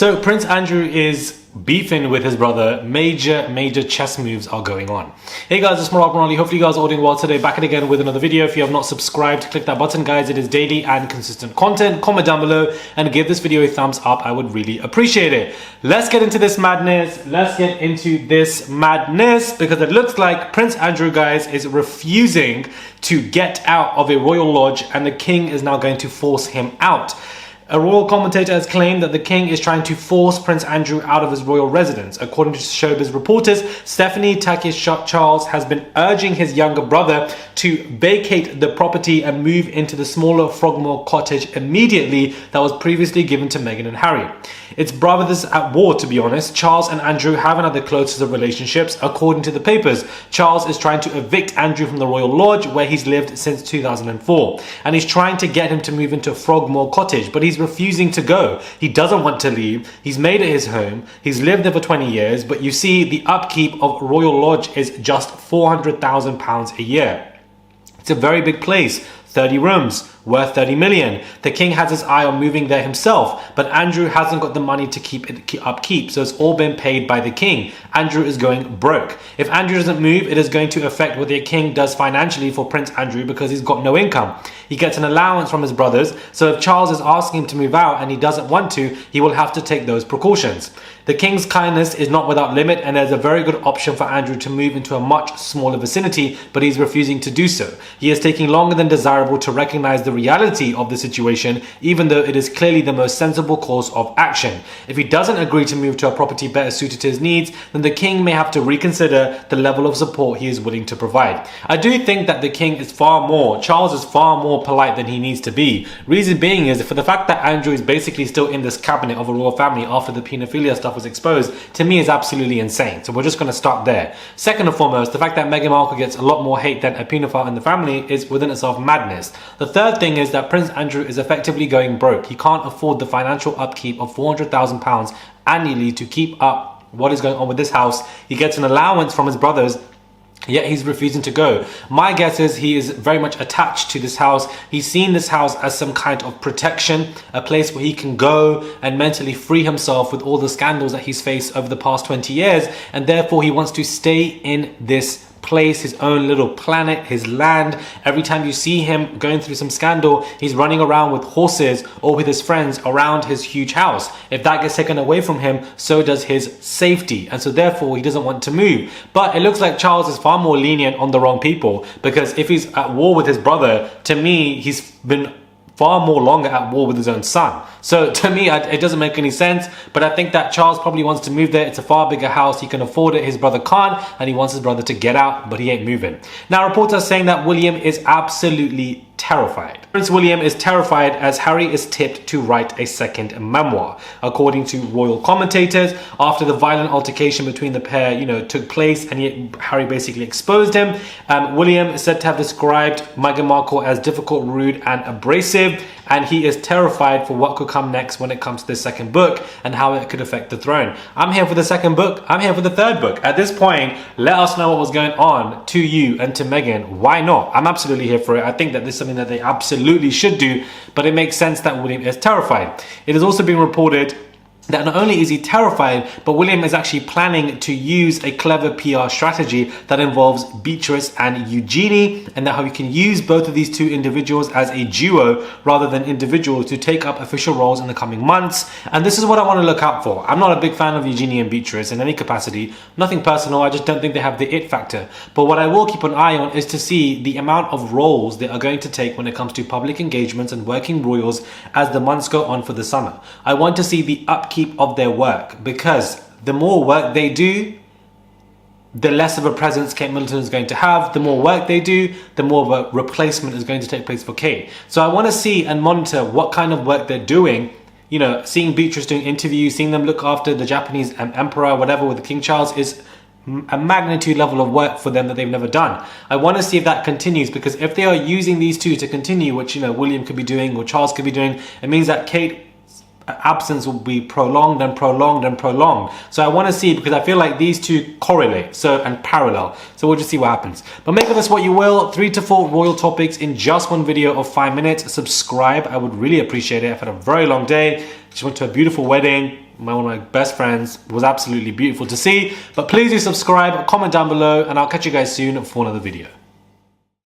So Prince Andrew is beefing with his brother. Major chess moves are going on. Hey guys, it's Morocco Ronaldo. Hopefully you guys are all doing well today. Back again with another video. If you have not subscribed, click that button guys. It is daily and consistent content. Comment down below and give this video a thumbs up. I would really appreciate it. Let's get into this madness. Because it looks like Prince Andrew, guys, is refusing to get out of a royal lodge and the king is now going to force him out. A royal commentator has claimed that the king is trying to force Prince Andrew out of his royal residence. According to showbiz reporters, Stephanie Charles has been urging his younger brother to vacate the property and move into the smaller Frogmore cottage immediately that was previously given to Meghan and Harry. It's brothers at war, to be honest. Charles and Andrew haven't had the closest of relationships, according to the papers. Charles is trying to evict Andrew from the royal lodge where he's lived since 2004. And he's trying to get him to move into Frogmore cottage, but he's refusing to go. He doesn't want to leave. He's made it his home. He's lived there for 20 years, but you see the upkeep of Royal Lodge is just £400,000 a year. It's a very big place, 30 rooms, worth 30 million. The king has his eye on moving there himself, but Andrew hasn't got the money to keep it upkeep, so it's all been paid by the king. Andrew is going broke. If Andrew doesn't move, it is going to affect what the king does financially for Prince Andrew because he's got no income. He gets an allowance from his brothers, so if Charles is asking him to move out and he doesn't want to, he will have to take those precautions. The king's kindness is not without limit, and there's a very good option for Andrew to move into a much smaller vicinity, but he's refusing to do so. He is taking longer than desirable to recognize the reality of the situation, even though it is clearly the most sensible course of action. If he doesn't agree to move to a property better suited to his needs, then the king may have to reconsider the level of support he is willing to provide. I do think that the king is Charles is far more polite than he needs to be. Reason being is for the fact that Andrew is basically still in this cabinet of a royal family after the paedophilia stuff was exposed, to me is absolutely insane. So we're just going to start there. Second and foremost, the fact that Meghan Markle gets a lot more hate than a paedophile in the family is within itself madness. The third thing is that Prince Andrew is effectively going broke. He can't afford the financial upkeep of £400,000 annually to keep up what is going on with this house. He gets an allowance from his brothers, yet he's refusing to go. My guess is he is very much attached to this house. He's seen this house as some kind of protection, a place where he can go and mentally free himself with all the scandals that he's faced over the past 20 years, and therefore he wants to stay in this place, his own little planet, his land. Every time you see him going through some scandal, he's running around with horses or with his friends around his huge house. If that gets taken away from him, so does his safety, and so therefore he doesn't want to move. But it looks like Charles is far more lenient on the wrong people, because if he's at war with his brother, to me he's been far more longer at war with his own son. So to me, it doesn't make any sense, but I think that Charles probably wants to move there. It's a far bigger house. He can afford it. His brother can't, and he wants his brother to get out, but he ain't moving. Now, reports are saying that William is absolutely terrified. Prince William is terrified as Harry is tipped to write a second memoir. According to royal commentators, after the violent altercation between the pair, took place, and Harry basically exposed him, William is said to have described Meghan Markle as difficult, rude, and abrasive, and he is terrified for what could come next when it comes to the second book and how it could affect the throne. I'm here for the second book. I'm here for the third book. At this point, let us know what was going on to you and to Meghan. Why not? I'm absolutely here for it. I think that this is something that they absolutely should do, but it makes sense that William is terrified. It has also been reported that not only is he terrified, but William is actually planning to use a clever PR strategy that involves Beatrice and Eugenie, and that how he can use both of these two individuals as a duo rather than individuals to take up official roles in the coming months. And this is what I want to look out for. I'm not a big fan of Eugenie and Beatrice in any capacity. Nothing personal, I just don't think they have the it factor. But what I will keep an eye on is to see the amount of roles they are going to take when it comes to public engagements and working royals as the months go on for the summer. I want to see the upkeep of their work, because the more work they do, the less of a presence Kate Middleton is going to have. The more work they do, the more of a replacement is going to take place for Kate. So I want to see and monitor what kind of work they're doing. Seeing Beatrice doing interviews, seeing them look after the Japanese emperor, whatever, with the King Charles is a magnitude level of work for them that they've never done. I want to see if that continues, because if they are using these two to continue, which William could be doing or Charles could be doing, it means that Kate absence will be prolonged and prolonged and prolonged. So I want to see, because I feel like these two correlate and parallel. So we'll just see what happens. But make of this what you will. 3 to 4 royal topics in just one video of 5 minutes. Subscribe. I would really appreciate it. I've had a very long day. Just went to a beautiful wedding. one of my best friends. It was absolutely beautiful to see. But please do subscribe, comment down below, and I'll catch you guys soon for another video.